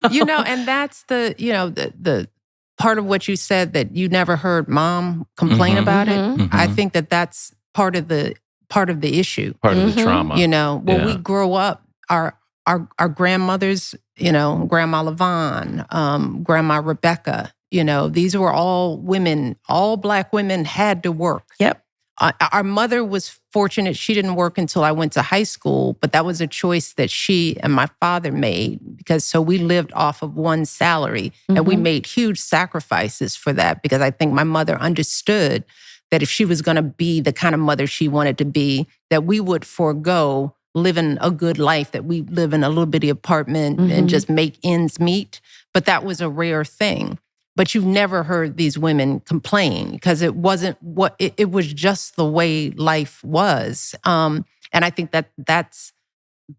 And that's the part of what you said, that you never heard mom complain about it. I think that's part of the issue. Part of the trauma. When we grow up, our grandmothers, Grandma Levon, Grandma Rebecca, these were all women, all Black women had to work. Yep. Our mother was fortunate. She didn't work until I went to high school, but that was a choice that she and my father made, because we lived off of one salary, and we made huge sacrifices for that, because I think my mother understood that if she was going to be the kind of mother she wanted to be, that we would forego living a good life, that we live in a little bitty apartment and just make ends meet. But that was a rare thing. But you've never heard these women complain, because it wasn't it was just the way life was. And I think that's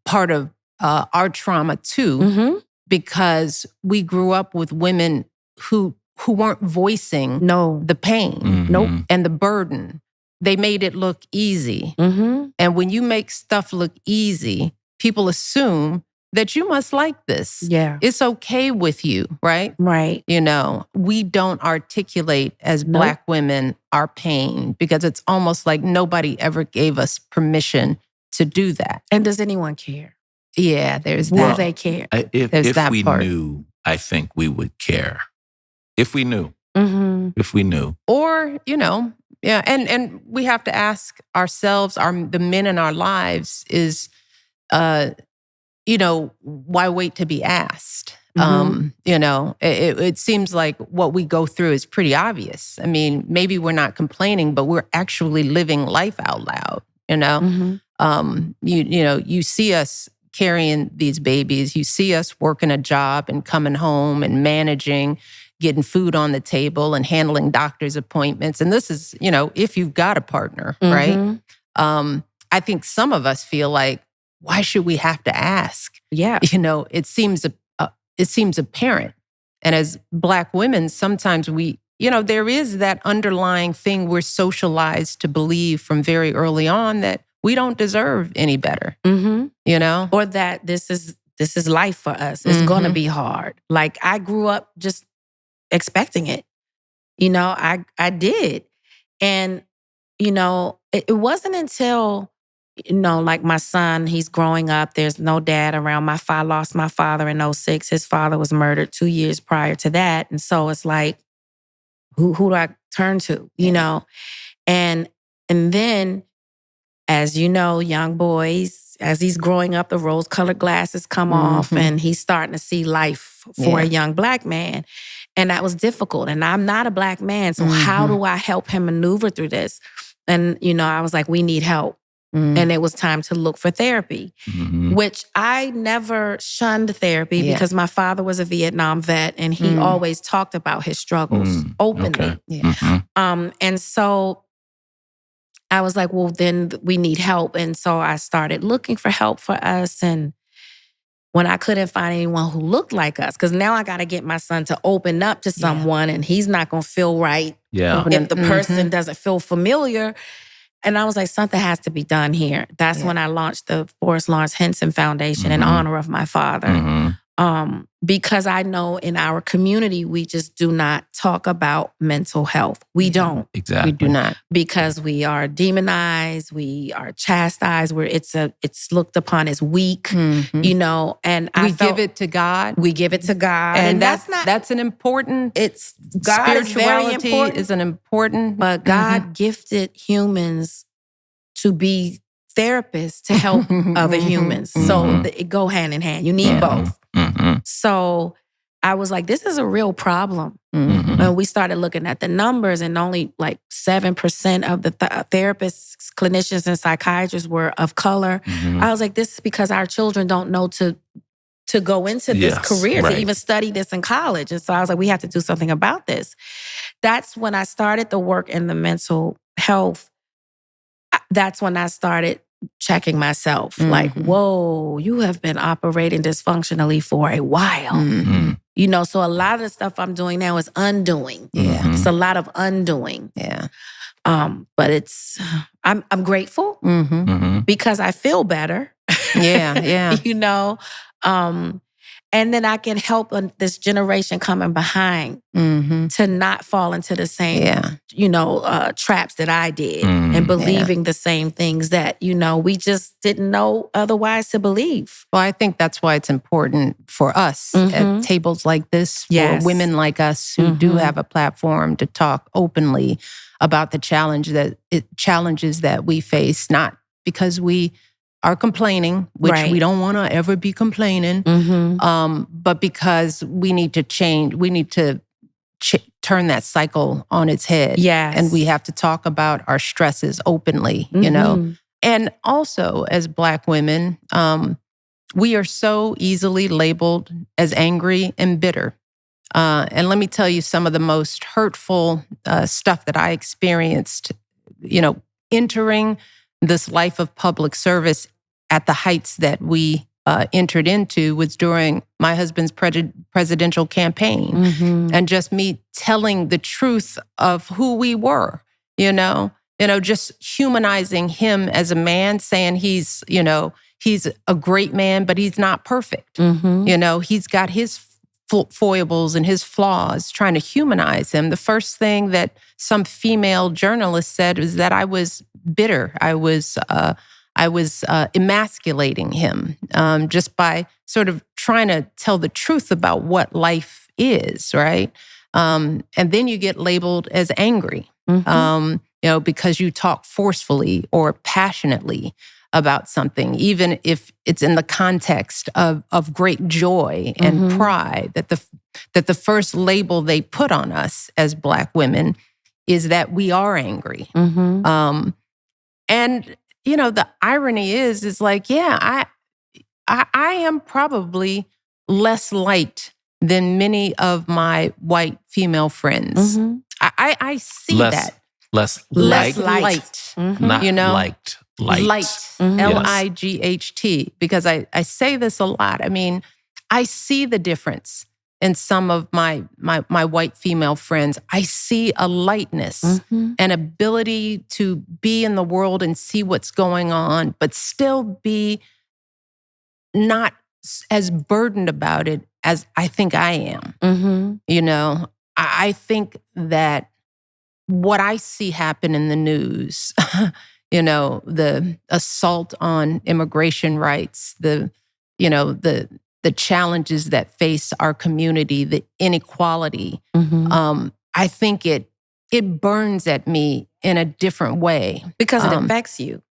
part of our trauma too, because we grew up with women who weren't voicing the pain and the burden. They made it look easy. And when you make stuff look easy, people assume that you must like this. Yeah. It's okay with you, right? Right. We don't articulate as Black women our pain, because it's almost like nobody ever gave us permission to do that. And does anyone care? Yeah, there's Will that. they care? If we knew, I think we would care. If we knew. If we knew. Or, yeah, and we have to ask ourselves, the men in our lives, is, why wait to be asked? It seems like what we go through is pretty obvious. I mean, maybe we're not complaining, but we're actually living life out loud, You see us carrying these babies. You see us working a job and coming home and managing, getting food on the table and handling doctor's appointments. And this is, if you've got a partner, right? I think some of us feel like, why should we have to ask? Yeah. It seems apparent. And as Black women, sometimes there is that underlying thing we're socialized to believe from very early on, that we don't deserve any better, Or that this is life for us. It's going to be hard. Like, I grew up just expecting it. I did. And, it wasn't until, like my son, he's growing up. There's no dad around. Lost my father in 2006. His father was murdered 2 years prior to that. And so it's like, who do I turn to, And then, as young boys, as he's growing up, the rose-colored glasses come off, and he's starting to see life for a young Black man. And that was difficult. And I'm not a Black man, so how do I help him maneuver through this? And, I was like, we need help. And it was time to look for therapy, which I never shunned therapy because my father was a Vietnam vet, and he always talked about his struggles openly. Okay. And so I was like, well, then we need help. And so I started looking for help for us. And when I couldn't find anyone who looked like us, because now I got to get my son to open up to someone, and he's not going to feel right if the person doesn't feel familiar. And I was like, something has to be done here. That's when I launched the Forrest Lawrence Henson Foundation in honor of my father. Because I know in our community, we just do not talk about mental health. We don't. Exactly. We do not. Because we are demonized, we are chastised, it's looked upon as weak, and we give it to God. We give it to God. And that's an important, God is very spirituality important. is an important. But God gifted humans to be therapists to help other humans. So it go hand in hand. You need both. So I was like, this is a real problem. And we started looking at the numbers, and only like 7% of the therapists, clinicians, and psychiatrists were of color. I was like, this is because our children don't know to go into this career, to even study this in college. And so I was like, we have to do something about this. That's when I started the work in the mental health. That's when I started checking myself. Like, whoa, you have been operating dysfunctionally for a while. So a lot of the stuff I'm doing now is undoing. It's a lot of undoing. But I'm grateful because I feel better. And then I can help this generation coming behind to not fall into the same, traps that I did and believing the same things that, we just didn't know otherwise to believe. Well, I think that's why it's important for us at tables like this, for women like us who do have a platform to talk openly about the challenges that we face, not because we are complaining, which we don't want to ever be complaining, but because we need to change. We need to turn that cycle on its head. Yes. And we have to talk about our stresses openly, And also, as Black women, we are so easily labeled as angry and bitter. And let me tell you some of the most hurtful stuff that I experienced, entering this life of public service at the heights that we entered into was during my husband's presidential campaign. And just me telling the truth of who we were, just humanizing him as a man, saying he's a great man, but he's not perfect. He's got his foibles and his flaws, trying to humanize him. The first thing that some female journalist said was that I was bitter. I was emasculating him just by sort of trying to tell the truth about what life is, right? And then you get labeled as angry, because you talk forcefully or passionately about something, even if it's in the context of great joy and pride. That the first label they put on us as Black women is that we are angry. And the irony is like, I am probably less liked than many of my white female friends. I see that. Less liked. Not liked. Light. L-I-G-H-T. Because I say this a lot. I mean, I see the difference in some of my white female friends. I see a lightness, an ability to be in the world and see what's going on, but still be not as burdened about it as I think I am. I think that what I see happen in the news, the assault on immigration rights, the challenges that face our community, the inequality, I think it burns at me in a different way. Because it affects you.